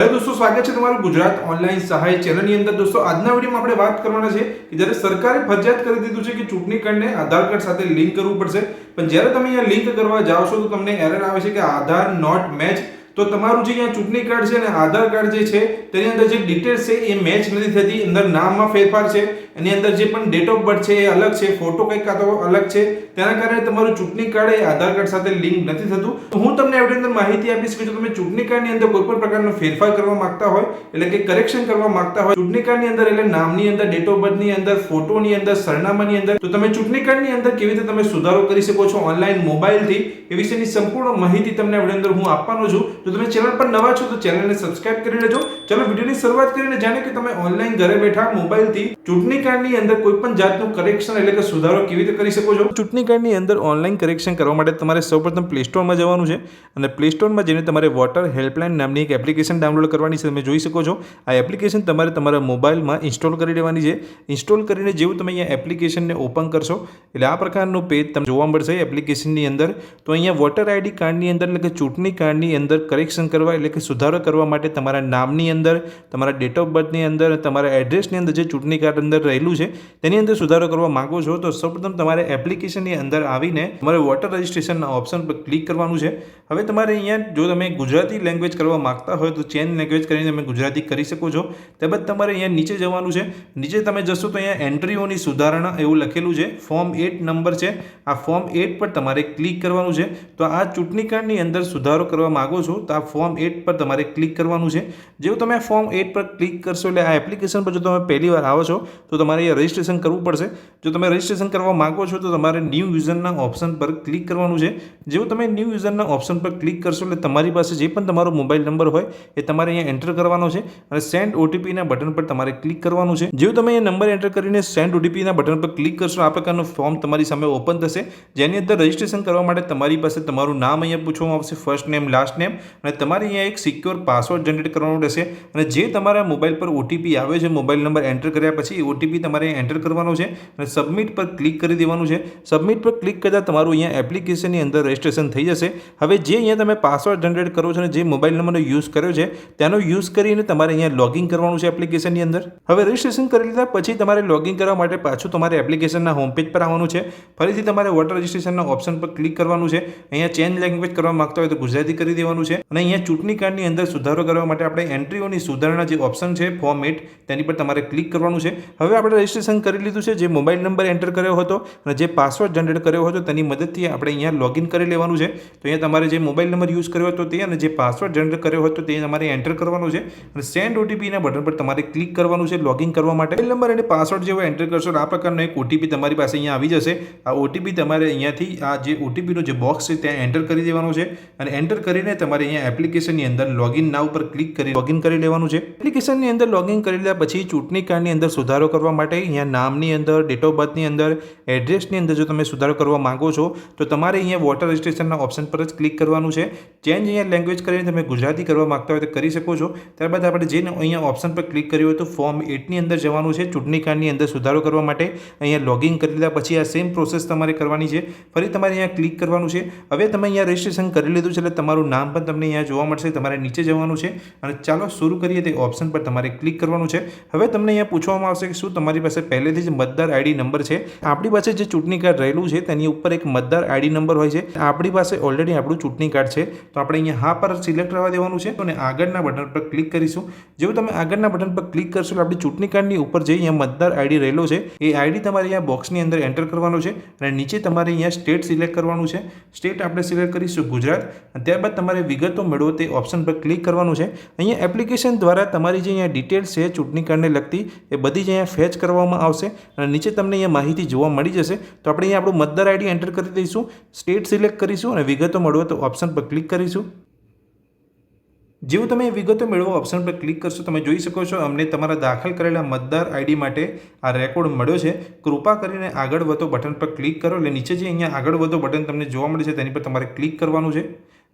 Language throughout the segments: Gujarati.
हेलो दोस्तों, स्वागत है તમારું ગુજરાત ઓનલાઈન સહાય ચેનલની અંદર। दोस्तों આજના વિડિયોમાં આપણે વાત કરવાના છે કે જ્યારે સરકારે ફરજિયાત કરી દીધું છે કે ચૂંટણી કાર્ડને આધાર કાર્ડ સાથે લિંક કરવું પડશે, પણ જ્યારે તમે અહીંયા લિંક કરવા જાઓ છો તો તમને એરર આવે છે કે આધાર નોટ મેચ। તો તમારું જે અહીંયા ચૂંટણી કાર્ડ છે અને આધાર કાર્ડ જે છે તેની અંદર જે ડિટેલ્સ છે એ મેચ નથી થતી। અંદર નામમાં ફેરફાર છે, એની અંદર જે પણ ડેટ ઓફ બર્થ છે એ અલગ છે, ફોટો કંઈક કાં તો અલગ છે, તેના કારણે તમારું ચૂંટણી કાર્ડ એ આધાર કાર્ડ સાથે લિંક નથી થતું। તો હું તમને આ વિડિયોની અંદર માહિતી આપીશ કે જો તમે ચૂંટણી કાર્ડની અંદર કોઈ પણ પ્રકારનો ફેરફાર કરવા માંગતા હોય, એટલે કે કરેક્શન કરવા માંગતા હોય ચૂંટણી કાર્ડની અંદર, એટલે નામની અંદર, ડેટ ઓફ બર્થની અંદર, ફોટોની અંદર, સરનામાની અંદર, તો તમે ચૂંટણી કાર્ડની અંદર કેવી રીતે તમે સુધારો કરી શકો છો ઓનલાઈન મોબાઈલથી, એ વિશેની સંપૂર્ણ માહિતી તમને આ વિડિયોની અંદર હું આપવાનો છું। જો તમે ચેનલ પર નવા છો તો ચેનલને સબસ્ક્રાઇબ કરી લેજો। ચલો વિડિયોની શરૂઆત કરીને જાણીએ કે તમે ઓનલાઈન ઘરે બેઠા મોબાઈલથી ચૂંટણી કાર્ડની અંદર કોઈ પણ જાતનું કરેક્શન એટલે કે સુધારો કેવી રીતે કરી શકો છો। ચૂંટણી કાર્ડની અંદર ઓનલાઈન કરેક્શન કરવા માટે તમારે સૌપ્રથમ પ્લે સ્ટોરમાં જવાનું છે અને પ્લે સ્ટોરમાં જઈને તમારે વોટર હેલ્પલાઇન નામની એક એપ્લિકેશન ડાઉનલોડ કરવાની છે। તમે જોઈ શકો છો આ એપ્લિકેશન તમારે તમારા મોબાઈલમાં ઇન્સ્ટોલ કરી લેવાની છે। ઇન્સ્ટોલ કરીને જેવું તમે અહીંયા એપ્લિકેશનને ઓપન કરશો એટલે આ પ્રકારનું પેજ તમને જોવા મળશે એપ્લિકેશનની અંદર। તો અહીંયા વોટર આઈડી કાર્ડની અંદર એટલે કે ચૂંટણી કાર્ડની અંદર કરેક્શન કરવા એટલે કે સુધારો કરવા માટે તમારા નામની અંદર, તમારા ડેટ ઓફ બર્થની અંદર, તમારા એડ્રેસની અંદર જે ચૂંટણી કાર્ડ અંદર રહેલું છે તેની અંદર સુધારો કરવા માંગો છો તો સૌપ્રથમ તમારે એપ્લિકેશનની અંદર આવીને તમારે વોટર રજિસ્ટ્રેશનના ઓપ્શન પર ક્લિક કરવાનું છે। હવે તમારે અહીંયા જો તમે ગુજરાતી લેંગ્વેજ કરવા માંગતા હોય તો ચેન્જ લેંગ્વેજ કરીને તમે ગુજરાતી કરી શકો છો। ત્યારબાદ તમારે અહીંયા નીચે જવાનું છે। નીચે તમે જશો તો અહીંયા એન્ટ્રીઓની સુધારણા એવું લખેલું છે, ફોર્મ 8 નંબર છે, આ ફોર્મ 8 પર તમારે ક્લિક કરવાનું છે। તો આ ચૂંટણી કાર્ડની અંદર સુધારો કરવા માંગો છો તો આ ફોર્મ 8 પર તમારે ક્લિક કરવાનું છે। જેવું તમે ફોર્મ 8 પર ક્લિક કરશો એટલે આ એપ્લિકેશન પર જો તમે પહેલી વાર આવો છો તો તમારે અહીંયા રજિસ્ટ્રેશન કરવું પડશે। જો તમે રજિસ્ટ્રેશન કરવા માંગો છો તો તમારે ન્યૂ યુઝરના ઓપ્શન પર ક્લિક કરવાનું છે। જેવું તમે ન્યૂ યુઝરના ઓપ્શન પર ક્લિક કરશો એટલે તમારી પાસે જે પણ તમારો મોબાઈલ નંબર હોય એ તમારે અહીંયા એન્ટર કરવાનો છે અને સેન્ડ ઓટીપીના બટન પર તમારે ક્લિક કરવાનું છે। જેવું તમે એ નંબર એન્ટર કરીને સેન્ડ ઓટીપીના બટન પર ક્લિક કરશો આ પ્રકારનું ફોર્મ તમારી સામે ઓપન થશે, જેની અંદર રજિસ્ટ્રેશન કરવા માટે તમારી પાસે તમારું નામ અહીંયા પૂછવામાં આવશે, ફર્સ્ટ નેમ, લાસ્ટ નેમ, અને તમારે અહીંયા એક સિક્યોર પાસવર્ડ જનરેટ કરવાનો રહેશે અને જે તમારા મોબાઈલ પર ઓટીપી આવે છે મોબાઈલ નંબર એન્ટર કર્યા પછી એ ઓટીપી તમારે એન્ટર કરવાનો છે અને સબમિટ પર ક્લિક કરી દેવાનું છે। સબમિટ પર ક્લિક કરતાં તમારું અહીંયા એપ્લિકેશનની અંદર રજિસ્ટ્રેશન થઈ જશે। હવે જે અહીંયા તમે પાસવર્ડ જનરેટ કરો છો અને જે મોબાઈલ નંબરનો યુઝ કર્યો છે તેનો યુઝ કરીને તમારે અહીંયા લોગિન કરવાનું છે એપ્લિકેશનની અંદર। હવે રજિસ્ટ્રેશન કરી લીધા પછી તમારે લોગિન કરવા માટે પાછું તમારે એપ્લિકેશનના હોમ પેજ પર આવવાનું છે। ફરીથી તમારે વોટર રજિસ્ટ્રેશનના ઓપ્શન પર ક્લિક કરવાનું છે। અહીંયા ચેન્જ લેંગ્વેજ કરવા માંગતા હોય તો ગુજરાતી કરી દેવાનું છે અને અહીંયા ચૂંટણી કાર્ડની અંદર સુધારો કરવા માટે આપણે એન્ટ્રીઓની સુધારણા જે ઓપ્શન છે ફોર્મ 8 તેની પર તમારે ક્લિક કરવાનું છે। હવે આપણે રજિસ્ટ્રેશન કરી લીધું છે, જે મોબાઈલ નંબર એન્ટર કર્યો હતો અને જે પાસવર્ડ જનરેટ કર્યો હતો તેની મદદથી આપણે અહીંયા લોગિન કરી લેવાનું છે। તો અહીંયા તમારે જે મોબાઈલ નંબર યુઝ કર્યો હતો તે અને જે પાસવર્ડ જનરેટ કર્યો હતો તે તમારે એન્ટર કરવાનું છે અને સેન્ડ ઓટીપીના બટન પર તમારે ક્લિક કરવાનું છે લોગિન કરવા માટે। મોબાઈલ નંબર અને પાસવર્ડ જેવો એન્ટર કરશો આ પ્રકારનો એક ઓટીપી તમારી પાસે અહીંયા આવી જશે। આ ઓટીપી તમારે અહીંયાથી આ જે ઓટીપીનો જે બોક્સ છે ત્યાં એન્ટર કરી દેવાનો છે અને એન્ટર કરીને તમારે અહીંયા એપ્લિકેશનની અંદર લોગિન નાઉ પર ક્લિક કરી લોગિન કરી લેવાનું છે। એપ્લિકેશનની અંદર લોગિન કરી લીધા પછી ચૂંટણી કાર્ડની અંદર સુધારો કરવા માટે અહીંયા નામની અંદર, ડેટ ઓફ બર્થની અંદર, એડ્રેસની અંદર જો તમે સુધારો કરવા માંગો છો તો તમારે અહીંયા વોટર રજિસ્ટ્રેશનના ઓપ્શન પર જ ક્લિક કરવાનું છે। ચેન્જ અહીંયા લેંગ્વેજ કરીને તમે ગુજરાતી કરવા માંગતા હોય તો કરી શકો છો। ત્યારબાદ આપણે જે અહીંયા ઓપ્શન પર ક્લિક કર્યું હોય તો ફોર્મ 8 ની અંદર જવાનું છે ચૂંટણી કાર્ડની અંદર સુધારો કરવા માટે। અહીંયા લોગિન કરી લીધા પછી આ સેમ પ્રોસેસ તમારે કરવાની છે। ફરી તમારે અહીંયા ક્લિક કરવાનું છે। હવે તમે અહીંયા રજિસ્ટ્રેશન કરી લીધું છે એટલે તમારું નામ પણ તમને અહીંયા જોવા મળશે, તમારે નીચે જવાનું છે અને ચાલો શરૂ કરીએ તે ઓપ્શન પર તમારે ક્લિક કરવાનું છે। હવે તમને અહીંયા પૂછવામાં આવશે કે શું તમારી પાસે પહેલેથી જ મતદાર આઈડી નંબર છે। આપણી પાસે જે ચૂંટણી કાર્ડ રહેલું છે તેની ઉપર એક મતદાર આઈડી નંબર હોય છે। આપણી પાસે ઓલરેડી આપણું ચૂંટણી કાર્ડ છે તો આપણે અહીંયા હા પર સિલેક્ટ કરવા દેવાનું છે અને આગળના બટન પર ક્લિક કરીશું। જેવું તમે આગળના બટન પર ક્લિક કરશો એટલે આપણી ચૂંટણી કાર્ડની ઉપર જે અહીંયા મતદાર આઈડી રહેલો છે એ આઈડી તમારે અહીંયા બોક્સની અંદર એન્ટર કરવાનો છે અને નીચે તમારે અહીંયા સ્ટેટ સિલેક્ટ કરવાનું છે। સ્ટેટ આપણે સિલેક્ટ કરીશું ગુજરાત અને ત્યારબાદ તમારે વિગતો મેળવો તે ઓપ્શન પર ક્લિક કરવાનું છે। અહીંયા એપ્લિકેશન દ્વારા તમારી જે અહીંયા ડિટેલ્સ છે ચૂંટણી કાર્ડને લગતી એ બધી જ અહીંયા ફેચ કરવામાં આવશે અને નીચે તમને અહીંયા માહિતી જોવા મળી જશે। તો આપણે અહીંયા આપણું મતદાર આઈડી એન્ટર કરી દઈશું, સ્ટેટ સિલેક્ટ કરીશું અને વિગતો મેળવો તો ઓપ્શન પર ક્લિક કરીશું। જેવું તમે વિગતો મેળવો ઓપ્શન પર ક્લિક કરશો તમે જોઈ શકો છો અમને તમારા દાખલ કરેલા મતદાર આઈડી માટે આ રેકોર્ડ મળ્યો છે। કૃપા કરીને આગળ વધો બટન પર ક્લિક કરો એટલે નીચે જે અહીંયા આગળ વધો બટન તમને જોવા મળે છે તેની પર તમારે ક્લિક કરવાનું છે।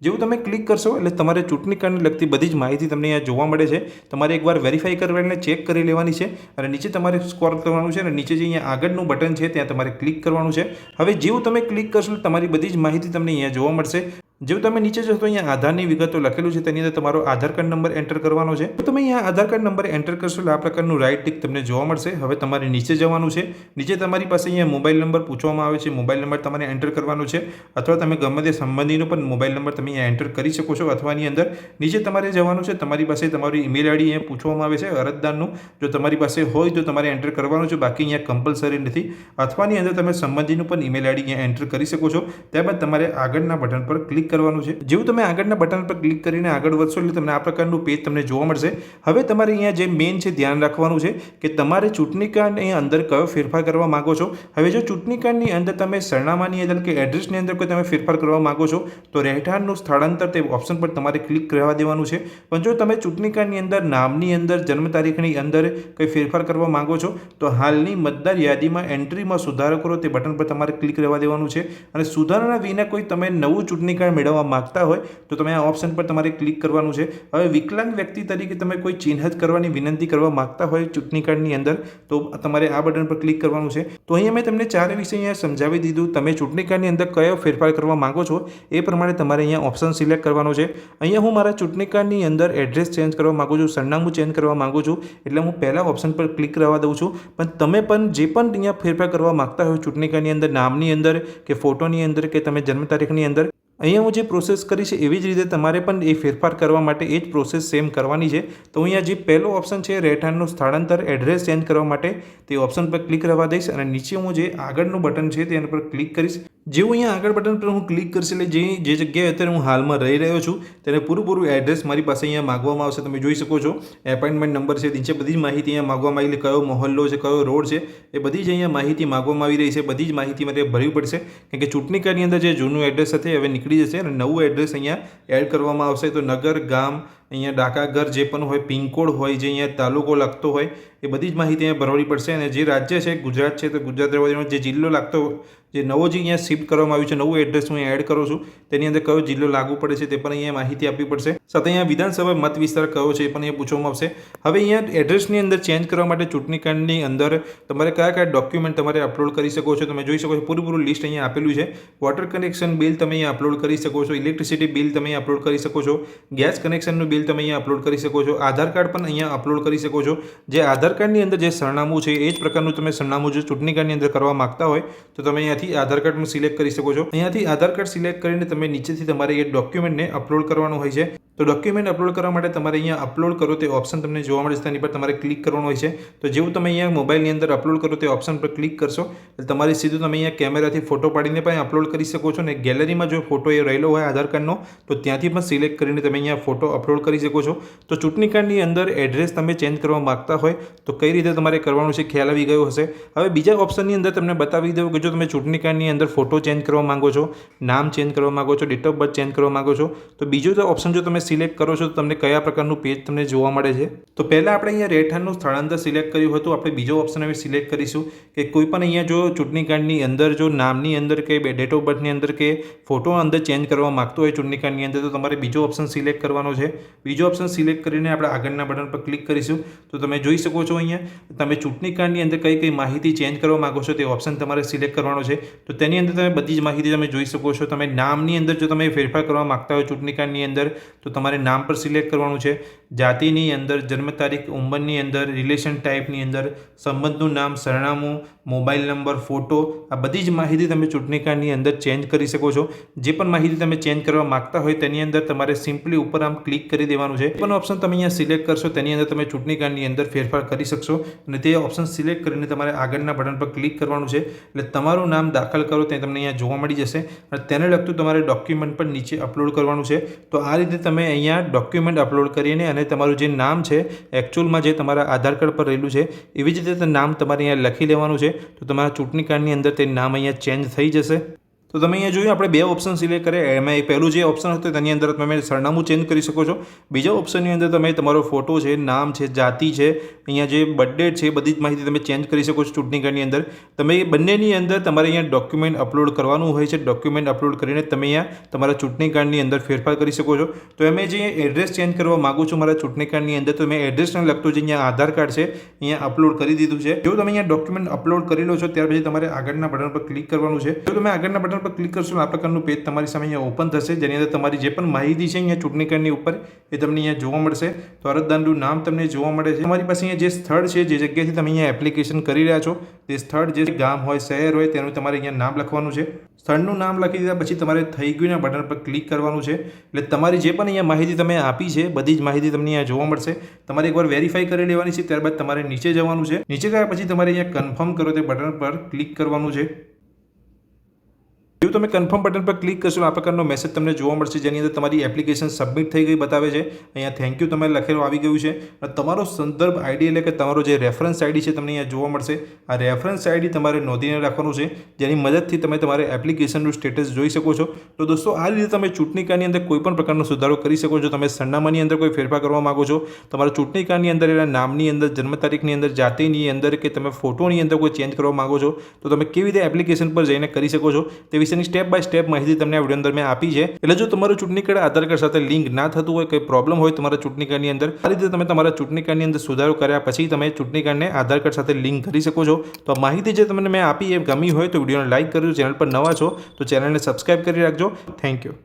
જેવું તમે ક્લિક કરશો એટલે તમારે ચૂંટણી કાર્ડને લગતી બધી જ માહિતી તમને અહીંયા જોવા મળે છે। તમારે એકવાર વેરીફાઈ કરીને ચેક કરી લેવાની છે અને નીચે તમારે સ્ક્રોલ કરવાનું છે અને નીચે જે અહીંયા આગળનું બટન છે ત્યાં તમારે ક્લિક કરવાનું છે। હવે જેવું તમે ક્લિક કરશો તમારી બધી જ માહિતી તમને અહીંયા જોવા મળશે। જેવું તમે નીચે જશો તો અહીંયા આધારની વિગતો લખેલું છે, તેની અંદર તમારો આધાર કાર્ડ નંબર એન્ટર કરવાનો છે. તો તમે અહીંયા આધાર કાર્ડ નંબર એન્ટર કરશો એટલે આ પ્રકારનું રાઇટ ટિક તમને જોવા મળશે. હવે તમારે નીચે જવાનું છે. નીચે તમારી પાસે અહીંયા મોબાઈલ નંબર પૂછવામાં આવે છે. મોબાઈલ નંબર તમારે એન્ટર કરવાનો છે, અથવા તમે ગમે તે સંબંધીનો પણ મોબાઈલ નંબર તમે અહીંયા એન્ટર કરી શકો છો. અથવાની અંદર નીચે તમારે જવાનું છે. તમારી પાસે તમારી ઈમેલ આઈડી અહીંયા પૂછવામાં આવે છે અરજદારનું. જો તમારી પાસે હોય તો તમારે એન્ટર કરવાનું છે, બાકી અહીંયા કમ્પલસરી નથી. અથવાની અંદર તમે સંબંધીનું પણ ઈમેલ આઈડી અહીંયા એન્ટર કરી શકો છો. ત્યારબાદ તમારે આગળના બટન પર ક્લિક કરવાનું છે. જેવું તમે આગળના બટન પર ક્લિક કરીને આગળ વધશો એટલે તમને આ પ્રકારનું પેજ તમને જોવા મળશે. હવે તમારે અહીંયા જે મેઇન છે ધ્યાન રાખવાનું છે કે તમારે ચૂંટણી કાર્ડની અંદર કયો ફેરફાર કરવા માંગો છો. હવે જો ચૂંટણી કાર્ડની અંદર તમે સરનામાની અંદર કે એડ્રેસની અંદર કોઈ તમે ફેરફાર કરવા માંગો છો તો રહેઠાણનું સ્થળાંતર તે ઓપ્શન પર તમારે ક્લિક કરવા દેવાનું છે. પણ જો તમે ચૂંટણી કાર્ડની અંદર નામની અંદર જન્મ તારીખની અંદર કોઈ ફેરફાર કરવા માંગો છો તો હાલની મતદાર યાદીમાં એન્ટ્રીમાં સુધારો કરો તે બટન પર તમારે ક્લિક કરવા દેવાનું છે. અને સુધારણા વિના કોઈ તમે નવું ચૂંટણી કાર્ડ મેળવવા માંગતા હોય તો તમે આ ઓપ્શન પર તમારે ક્લિક કરવાનું છે. હવે વિકલાંગ વ્યક્તિ તરીકે તમે કોઈ ચિહ્નિત કરવાની વિનંતી કરવા માંગતા હોય ચૂંટણી કાર્ડની અંદર તો તમારે આ બટન પર ક્લિક કરવાનું છે. તો અહીંયા મેં તમને 4 વિશે અહીંયા સમજાવી દીધું. તમે ચૂંટણી કાર્ડની અંદર કયો ફેરફાર કરવા માંગો છો એ પ્રમાણે તમારે અહીંયા ઓપ્શન સિલેક્ટ કરવાનો છે. અહીંયા હું મારા ચૂંટણી કાર્ડની અંદર એડ્રેસ ચેન્જ કરવા માંગુ છું, સરનામું ચેન્જ કરવા માંગુ છું, એટલે હું પહેલા ઓપ્શન પર ક્લિક કરવા દઉં છું. પણ તમે પણ જે પણ અહીંયા ફેરફાર કરવા માંગતા હોય ચૂંટણી કાર્ડની અંદર નામની અંદર કે ફોટોની અંદર કે તમે જન્મ તારીખની અંદર અહીંયા હું જે પ્રોસેસ કરી છે એવી જ રીતે તમારે પણ એ ફેરફાર કરવા માટે એ જ પ્રોસેસ સેમ કરવાની છે. તો અહીંયા જે પહેલો ઓપ્શન છે રહેઠાણનું સ્થળાંતર એડ્રેસ ચેન્જ કરવા માટે તે ઓપ્શન પર ક્લિક કરવા દઈશ અને નીચે હું જે આગળનું બટન છે તેના પર ક્લિક કરીશ. જેવું અહીંયા આગળ બટન પર હું ક્લિક કરીશ એટલે જે જગ્યાએ અત્યારે હું હાલમાં રહી રહ્યો છું તેને પૂરું એડ્રેસ મારી પાસે અહીંયા માગવામાં આવશે. તમે જોઈ શકો છો એપોઇન્ટમેન્ટ નંબર છે, નીચે બધી જ માહિતી અહીંયા માગવામાં આવી, કયો મહોલ્લો છે, કયો રોડ છે, એ બધી જ અહીંયા માહિતી માગવામાં આવી રહી છે. બધી જ માહિતી મારે ભરવી પડશે કારણ કે ચૂંટણી કાર્ડની અંદર જે જૂનું એડ્રેસ હતું હવે નીકળી જશે અને નવું એડ્રેસ અહીંયા એડ કરવામાં આવશે. તો નગર, ગામ, અહીંયા ડાકા ઘર જે પણ હોય, પિનકોડ હોય, જે અહીંયા તાલુકો લાગતો હોય એ બધી જ માહિતી અહીંયા ભરવાની પડશે. અને જે રાજ્ય છે ગુજરાત છે તો ગુજરાત રહેવાનો જે જિલ્લો લાગતો જે નવો જે અહીંયા શિફ્ટ કરવામાં આવ્યું છે નવું એડ્રેસ હું એડ કરું છું તેની અંદર કયો જિલ્લો લાગુ પડે છે તે પણ અહીંયા માહિતી આપવી પડશે. સાથે અહીંયા વિધાનસભા મત વિસ્તાર કયો છે એ પણ અહીંયા પૂછવામાં આવશે. હવે અહીંયા એડ્રેસની અંદર ચેન્જ કરવા માટે ચૂંટણી કાર્ડની અંદર તમારે કયા ડોક્યુમેન્ટ તમારે અપલોડ કરી શકો છો. તમે જોઈ શકો છો પૂરું લિસ્ટ અહીંયા આપેલું છે. વોટર કનેક્શન બિલ તમે અહીંયા અપલોડ કરી શકો છો, ઇલેક્ટ્રિસિટી બિલ તમે અહીંયા અપલોડ કરી શકો છો, ગેસ કનેક્શનનું બિલ તમે અહીંયા અપલોડ કરી શકો છો, આધાર કાર્ડ પણ અહીંયા અપલોડ કરી શકો છો. જે આધાર કાર્ડની અંદર જે સરનામું છે એ જ પ્રકારનું તમે સરનામું જો ચૂંટણી કાર્ડની અંદર કરવા માંગતા હોય તો તમે અહીંયાથી આધાર કાર્ડનું સિલેક્ટ કરી શકો છો. અહીંયાથી આધાર કાર્ડ સિલેક્ટ કરીને તમે નીચેથી તમારે એ ડોક્યુમેન્ટને અપલોડ કરવાનું હોય છે. તો ડોક્યુમેન્ટ અપલોડ કરવા માટે તમારે અહીંયા અપલોડ કરો તે ઓપ્શન તમને જોવા મળે છે, તેની પર તમારે ક્લિક કરવાનું હોય છે. તો જેવું તમે અહીંયા મોબાઈલની અંદર અપલોડ કરો તે ઓપ્શન પર ક્લિક કરશો એટલે તમારી સીધું તમે અહીંયા કેમેરાથી ફોટો પાડીને પણ અપલોડ કરી શકો છો. અને ગેલેરીમાં જો ફોટો એ રહેલો હોય આધાર કાર્ડનો તો ત્યાંથી પણ સિલેક્ટ કરીને તમે અહીંયા ફોટો અપલોડ કરી શકો છો. તો ચૂંટણી કાર્ડની અંદર એડ્રેસ તમે ચેન્જ કરવા માગતા હોય તો કઈ રીતે તમારે કરવાનું છે ખ્યાલ આવી ગયો હશે. હવે બીજા ઓપ્શનની અંદર તમને બતાવી દઉં કે જો તમે ચૂંટણી કાર્ડની અંદર ફોટો ચેન્જ કરવા માંગો છો, નામ ચેન્જ કરવા માંગો છો, ડેટ ઓફ બર્થ ચેન્જ કરવા માંગો છો તો બીજો તો ઓપ્શન જો તમે સિલેક્ટ કરો છો તો તમને કયા પ્રકારનું પેજ તમને જોવા મળે છે. તો પહેલાં આપણે અહીંયા રહેઠાણનું સ્થળાંતર સિલેક્ટ કર્યું હતું, આપણે બીજો ઓપ્શન હવે સિલેક્ટ કરીશું કે કોઈ પણ અહીંયા જો ચૂંટણી કાર્ડની અંદર જો નામની અંદર કે ડેટ ઓફ બર્થની અંદર કે ફોટો અંદર ચેન્જ કરવા માગતો હોય ચૂંટણી કાર્ડની અંદર તો તમારે બીજો ઓપ્શન સિલેક્ટ કરવાનો છે. બીજો ઓપ્શન સિલેક્ટ કરીને આપણે આગળના બટન પર ક્લિક કરીશું તો તમે જોઈ શકો છો અહીંયા તમે ચૂંટણી કાર્ડની અંદર કઈ માહિતી ચેન્જ કરવા માંગો છો તે ઓપ્શન તમારે સિલેક્ટ કરવાનો છે. તો તેની અંદર તમે બધી જ માહિતી તમે જોઈ શકો છો. તમે નામની અંદર જો તમે ફેરફાર કરવા માગતા હોય ચૂંટણી કાર્ડની અંદર તો તમારે નામ પર સિલેક્ટ કરવાનું છે. જાતિની અંદર, જન્મ તારીખ, ઉંમરની અંદર, રિલેશન ટાઈપની અંદર, સંબંધનું નામ, સરનામું, મોબાઈલ નંબર, ફોટો આ બધી જ માહિતી તમે ચૂંટણી કાર્ડની અંદર ચેન્જ કરી શકો છો. જે પણ માહિતી તમે ચેન્જ કરવા માગતા હોય તેની અંદર તમારે સિમ્પલી ઉપર આમ ક્લિક કરી દેવાનું છે. પણ ઓપ્શન તમે અહીંયા સિલેક્ટ કરશો તેની અંદર તમે ચૂંટણી કાર્ડની અંદર ફેરફાર કરી શકશો અને તે ઓપ્શન સિલેક્ટ કરીને તમારે આગળના બટન પર ક્લિક કરવાનું છે. એટલે તમારું નામ દાખલ કરો તે તમને અહીંયા જોવા મળી જશે અને તેને લગતું તમારે ડોક્યુમેન્ટ પણ નીચે અપલોડ કરવાનું છે. તો આ રીતે તમે અહીંયા ડોક્યુમેન્ટ અપલોડ કરીને અને તમારું જે નામ છે એકચ્યુઅલમાં જે તમારા આધાર કાર્ડ પર રહેલું છે એવી જ રીતે નામ તમારે અહીંયા લખી લેવાનું છે. તો તમારા ચૂંટણી કાર્ડની અંદર તે નામ અહીંયા ચેન્જ થઈ જશે. તો તમે અહીંયા જોયું આપણે બે ઓપ્શન સિલેક્ટ કર્યા. એમાં પહેલું જે ઓપ્શન હતું તેની અંદર તમે સરનામું ચેન્જ કરી શકો છો. બીજા ઓપ્શનની અંદર તમે તમારો ફોટો છે, નામ છે, જાતિ છે, અહીંયા જે બર્થડેટ છે બધી જ માહિતી તમે ચેન્જ કરી શકો છો ચૂંટણી કાર્ડની અંદર. તમે બંનેની અંદર તમારે અહીંયા ડોક્યુમેન્ટ અપલોડ કરવાનું હોય છે. ડોક્યુમેન્ટ અપલોડ કરીને તમે અહીંયા તમારા ચૂંટણી કાર્ડની અંદર ફેરફાર કરી શકો છો. તો અમે જે એડ્રેસ ચેન્જ કરવા માગું છું મારા ચૂંટણી કાર્ડની અંદર તો મેં એડ્રેસને લગતું જે અહીંયા આધાર કાર્ડ છે અહીંયા અપલોડ કરી દીધું છે. જો તમે અહીંયા ડોક્યુમેન્ટ અપલોડ કરી લો છો ત્યાર પછી તમારે આગળના બટન પર ક્લિક કરવાનું છે. જો તમે આગળના બટન બટન પર ક્લિક કરશો આ પ્રકારનું પેજ તમારી સામે અહીંયા ઓપન થશે, જેની અંદર તમારી જે પણ માહિતી છે અહીંયા ચૂંટણી કાર્ડની ઉપર એ તમને અહીંયા જોવા મળશે. તો અરજદારનું નામ તમને જોવા મળે છે. તમારી પાસે અહીંયા જે સ્થળ છે, જે જગ્યાએથી તમે અહીંયા એપ્લિકેશન કરી રહ્યા છો તે સ્થળ, જે ગામ હોય, શહેર હોય, તેનું તમારે અહીંયા નામ લખવાનું છે. સ્થળનું નામ લખી દીધા પછી તમારે થઈ ગયું બટન પર ક્લિક કરવાનું છે. એટલે તમારી જે પણ અહીંયા માહિતી તમે આપી છે બધી જ માહિતી તમને અહીંયા જોવા મળશે. તમારે એકવાર વેરીફાઈ કરી લેવાની છે, ત્યારબાદ તમારે નીચે જવાનું છે. નીચે ગયા પછી તમારે અહીંયા કન્ફર્મ કરો તે બટન પર ક્લિક કરવાનું છે. જો તમે કન્ફર્મ બટન પર ક્લિક કરશો આ પ્રકારનો મેસેજ તમને જોવા મળશે, જેની અંદર તમારી એપ્લિકેશન સબમિટ થઈ ગઈ બતાવે છે. અહીંયા થેન્ક યુ તમારે લખેલું આવી ગયું છે. અને તમારો સંદર્ભ આઈડી એટલે કે તમારો જે રેફરન્સ આઈડી છે તમને અહીંયા જોવા મળશે. આ રેફરન્સ આઈડી તમારે નોંધીને રાખવાનું છે, જેની મદદથી તમે તમારે એપ્લિકેશનનું સ્ટેટસ જોઈ શકો છો. તો દોસ્તો આ રીતે તમે ચૂંટણી કાર્ડની અંદર કોઈ પણ પ્રકારનો સુધારો કરી શકો છો. તમે સરનામાની અંદર કોઈ ફેરફાર કરવા માંગો છો, તમારા ચૂંટણી કાર્ડની અંદર એના નામની અંદર, જન્મ તારીખની અંદર, જાતિની અંદર કે તમે ફોટોની અંદર કોઈ ચેન્જ કરવા માંગો છો તો તમે કેવી રીતે એપ્લિકેશન પર જઈને કરી શકો છો તે વિશેની સ્ટેપ બાય સ્ટેપ માહિતી તમને આ વિડીયો અંદર મેં આપી છે. એટલે જો તમારું ચૂંટણી કાર્ડ આધાર કાર્ડ સાથે લિંક ના થતું હોય, કોઈ પ્રોબ્લેમ હોય તમારા ચૂંટણી કાર્ડની અંદર, આ રીતે તમે તમારા ચૂંટણી કાર્ડની અંદર સુધારો કર્યા પછી તમે ચૂંટણી કાર્ડને આધાર કાર્ડ સાથે લિંક કરી શકો છો. તો આ માહિતી જે તમને મેં આપી એ ગમી હોય તો વિડીયોને લાઇક કરજો. ચેનલ પર નવા છો તો ચેનલને સબસ્ક્રાઇબ કરી રાખજો. Thank you.